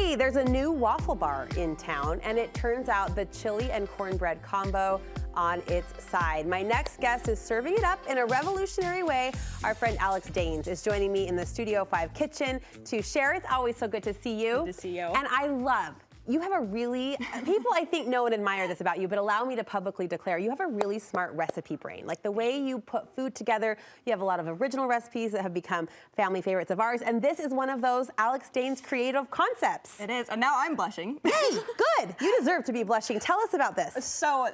Hey, there's a new waffle bar in town, and it turns out the chili and cornbread combo on its side. My next guest is serving it up in a revolutionary way. Our friend Alex Daynes is joining me in the Studio 5 kitchen to share. It's always so good to see you. Good to see you. And I love, you have a really, people I think know and admire this about you, but allow me to publicly declare, you have a really smart recipe brain. Like the way you put food together, you have a lot of original recipes that have become family favorites of ours, and this is one of those Alex Daynes creative concepts. It is, and now I'm blushing. Hey, good, you deserve to be blushing. Tell us about this. So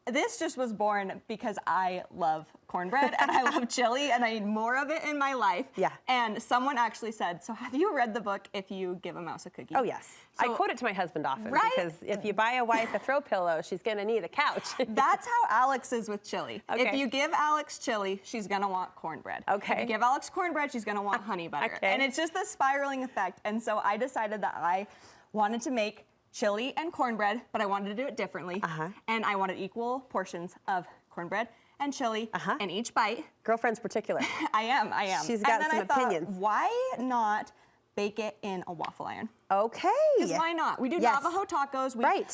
this just was born because I love cornbread and I love chili and I need more of it in my life. Yeah. And someone actually said, so have you read the book If You Give a Mouse a Cookie? Oh yes, So, I quote it to my husband often, right? because if you buy a wife a throw pillow, she's gonna need a couch. That's how Alex is with chili. Okay. If you give Alex chili, she's gonna want cornbread. Okay. If you give Alex cornbread, she's gonna want honey butter. Okay. And it's just this spiraling effect. And so I decided that I wanted to make chili and cornbread, but I wanted to do it differently. And I wanted equal portions of cornbread and chili in each bite. Girlfriend's particular. I am. She's got and then some I thought, opinions. why not bake it in a waffle iron? Okay. Because why not? We do Navajo tacos. Right.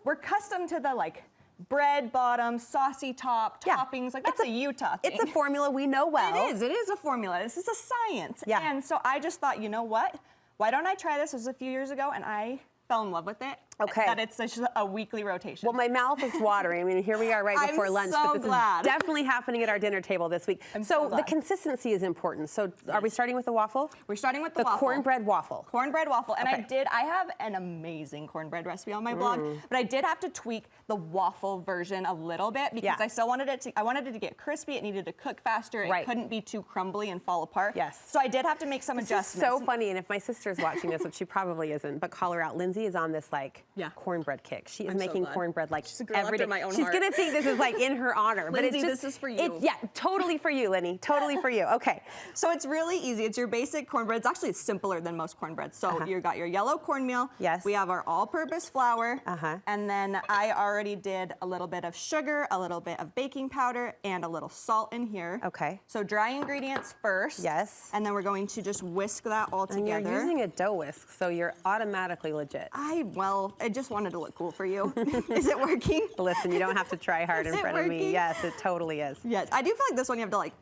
We're accustomed to the like bread bottom, saucy top, toppings. Like that's a Utah thing. It's a formula we know well. It is a formula. This is a science. Yeah. And so I just thought, you know what? Why don't I try this? This was a few years ago and I fell in love with it. Okay. That it's such a weekly rotation. Well, my mouth is watering. I mean, here we are right before lunch, so but this glad. is definitely happening at our dinner table this week. so the glad. consistency is important. So are we starting with the waffle? We're starting with the waffle. Cornbread waffle. Cornbread waffle. And Okay. I have an amazing cornbread recipe on my blog, but I did have to tweak the waffle version a little bit because I still wanted it to get crispy. It needed to cook faster. It couldn't be too crumbly and fall apart. Yes. So I did have to make some adjustments. It's so funny, and if my sister's watching this, which she probably isn't, but call her out. Lindsay is on this like cornbread kick. She is making cornbread like every day. She's gonna think this is like in her honor. Lindsay, but it's just, this is for you. Yeah, totally for you, Lenny. Totally for you. Okay. So it's really easy. It's your basic cornbread. It's actually simpler than most cornbread. So you got your yellow cornmeal. Yes. We have our all-purpose flour. And then I already did a little bit of sugar, a little bit of baking powder, and a little salt in here. Okay. So dry ingredients first. Yes. And then we're going to just whisk that all together. And you're using a dough whisk, so you're automatically legit. I just wanted to look cool for you. Is it working? Listen, you don't have to try hard in front of me. Yes, it totally is. Yes, I do feel like this one you have to like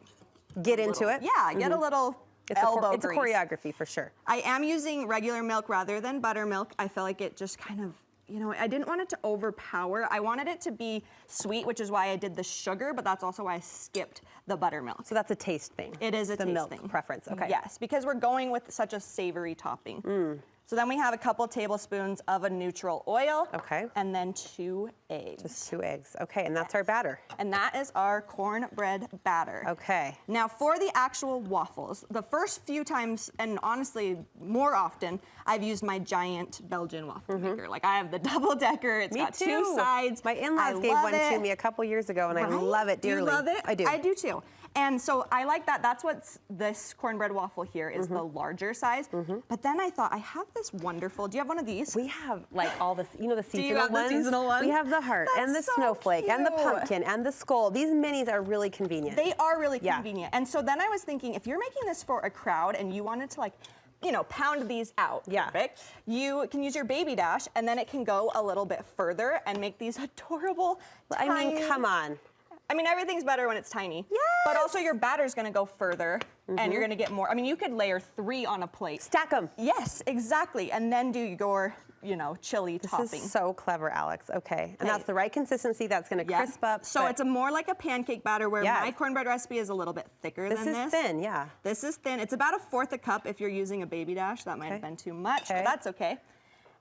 get into it. Yeah, get a little elbow It's a grease. choreography for sure. I am using regular milk rather than buttermilk. I feel like it just kind of, you know, I didn't want it to overpower. I wanted it to be sweet, which is why I did the sugar, but that's also why I skipped the buttermilk. So that's a taste thing. It is a taste milk thing. preference. Okay. Yes, because we're going with such a savory topping. So then we have a couple tablespoons of a neutral oil. Okay. And then 2 eggs. Just 2 eggs. Okay, and that's our batter. And that is our cornbread batter. Okay. Now for the actual waffles, the first few times, and honestly more often, I've used my giant Belgian waffle maker. Like I have the double decker, it's got 2 sides. My in-laws gave one to me a couple years ago and I love it dearly. Do you love it? I do. I do too. And so I like that. That's what this cornbread waffle here is, the larger size. But then I thought, I have this wonderful, do you have one of these? We have like all this, you know, the seasonal Do you have ones? the seasonal ones? We have the heart and the That's so snowflake and the cute. pumpkin and the skull. These minis are really convenient. They are really convenient. And so then I was thinking, if you're making this for a crowd and you wanted to like, you know, pound these out, perfect. You can use your baby dash and then it can go a little bit further and make these adorable, tiny, I mean, come on. I mean, everything's better when it's tiny. Yes. But also your batter's gonna go further and you're gonna get more. I mean, you could layer 3 on a plate. Stack them. Yes, exactly. And then do your, you know, chili topping. This is so clever, Alex. Okay. And that's the right consistency. That's gonna crisp up. So it's more like a pancake batter where my cornbread recipe is a little bit thicker than this. This is thin, yeah. This is thin. It's about 1/4 a cup if you're using a baby dash. That might have been too much, but that's okay.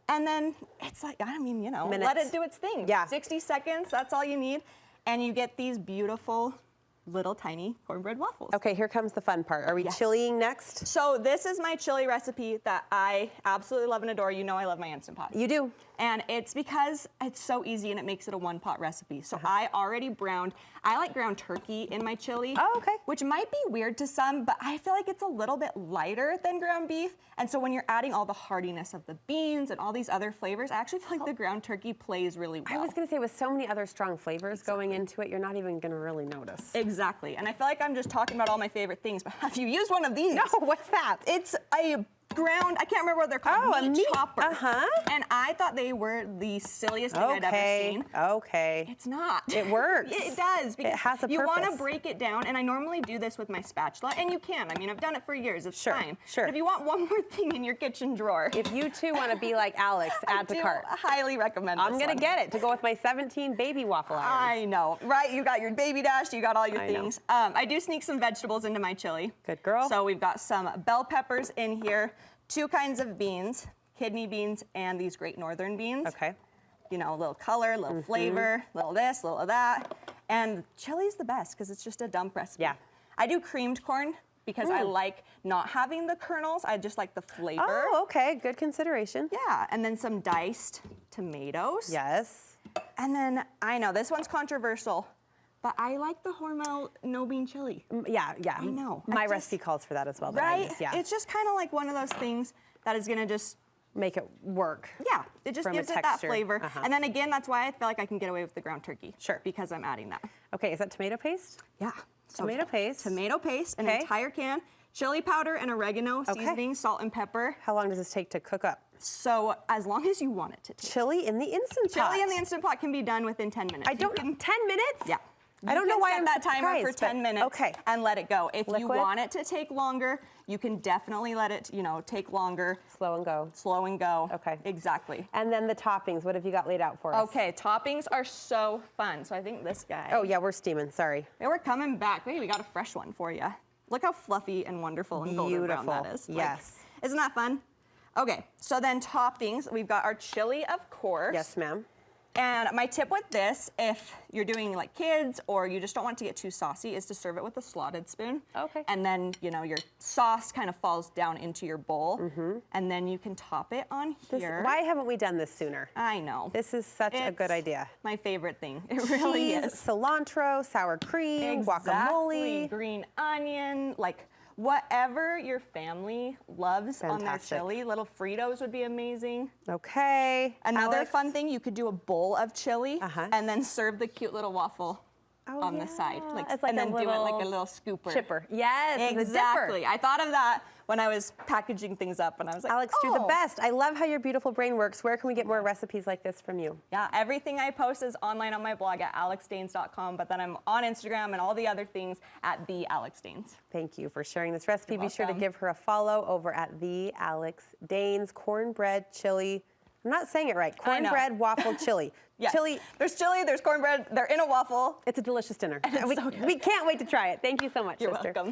And then it's like, I mean, you know, let it do its thing. Yeah. 60 seconds, that's all you need. And you get these beautiful little tiny cornbread waffles. Okay, here comes the fun part. Are we chiliing next? So this is my chili recipe that I absolutely love and adore. You know I love my Instant Pot. You do. And it's because it's so easy and it makes it a one-pot recipe. So I already browned, I like ground turkey in my chili. Oh, okay. Which might be weird to some, but I feel like it's a little bit lighter than ground beef. And so when you're adding all the hardiness of the beans and all these other flavors, I actually feel like the ground turkey plays really well. I was gonna say, with so many other strong flavors going into it, you're not even gonna really notice. Exactly. And I feel like I'm just talking about all my favorite things, but have you used one of these? No, what's that? It's a ground, I can't remember what they're called, a meat chopper. And I thought they were the silliest thing I'd ever seen. Okay. It's not. It works. It does. Because it has a you want to purpose. break it down, and I normally do this with my spatula, and you can. I mean, I've done it for years. It's fine. Sure. But if you want one more thing in your kitchen drawer. If you too want to be like Alex, add to cart. I highly recommend this I'm going to get it to go with my 17 baby waffle irons. I know, right? You got your baby dash, you got all your things. I do sneak some vegetables into my chili. Good girl. So we've got some bell peppers in here, 2 kinds of beans, kidney beans and these Great Northern beans. Okay. You know, a little color, a little flavor, a little this, a little of that. And chili's the best because it's just a dump recipe. Yeah. I do creamed corn because I like not having the kernels. I just like the flavor. Oh, okay. Good consideration. Yeah, and then some diced tomatoes. Yes. And then, I know, this one's controversial, but I like the Hormel no bean chili. Yeah. I know. My recipe calls for that as well. Right? Yeah. It's just kind of like one of those things that is going to just make it work. Yeah, it just gives it that flavor. Uh-huh. And then again, that's why I feel like I can get away with the ground turkey. Sure. Because I'm adding that. Okay, is that tomato paste? Yeah. So Tomato paste. Tomato paste, an entire can, chili powder and oregano, seasoning, salt and pepper. How long does this take to cook up? So as long as you want it to take. Chili in the Instant Pot. Chili in the Instant Pot can be done within 10 minutes. 10 minutes? Yeah. I don't know why set I'm that timer for surprised, 10 minutes okay. and let it go. If you Liquid? want it to take longer, you can definitely let it, take longer. Slow and go. Slow and go. Okay. Exactly. And then the toppings, what have you got laid out for us? Okay, toppings are so fun. So I think this guy. Oh yeah, we're steaming, sorry. Hey, we're coming back. Hey, we got a fresh one for you. Look how fluffy and wonderful and golden brown that is. Yes. Isn't that fun? Okay, so then toppings, we've got our chili, of course. Yes, ma'am. And my tip with this, if you're doing like kids or you just don't want it to get too saucy, is to serve it with a slotted spoon. Okay. And then, your sauce kind of falls down into your bowl. And then you can top it on here. Why haven't we done this sooner? I know. This is such a good idea. My favorite thing. It really Cheese, is. cilantro, sour cream, guacamole. Green onion, like whatever your family loves on their Fantastic. chili. Little Fritos would be amazing. Okay. Another Alex? fun thing, you could do a bowl of chili and then serve the cute little waffle on the side. It's like and then a do it like a little little scooper. chipper. Yes, Exactly. the dipper. I thought of that when I was packaging things up and I was like, Alex, you're the best. I love how your beautiful brain works. Where can we get more recipes like this from you? Yeah, everything I post is online on my blog at alexdaynes.com, but then I'm on Instagram and all the other things at the Alex Daynes. Thank you for sharing this recipe. You're Be sure to welcome. give her a follow over at the Alex Daynes cornbread chili. I'm not saying it right. I know. Cornbread waffle chili. Yes. Chili. There's chili, there's cornbread, they're in a waffle. It's a delicious dinner. It's so good. We can't wait to try it. Thank you so much, You're sister. welcome.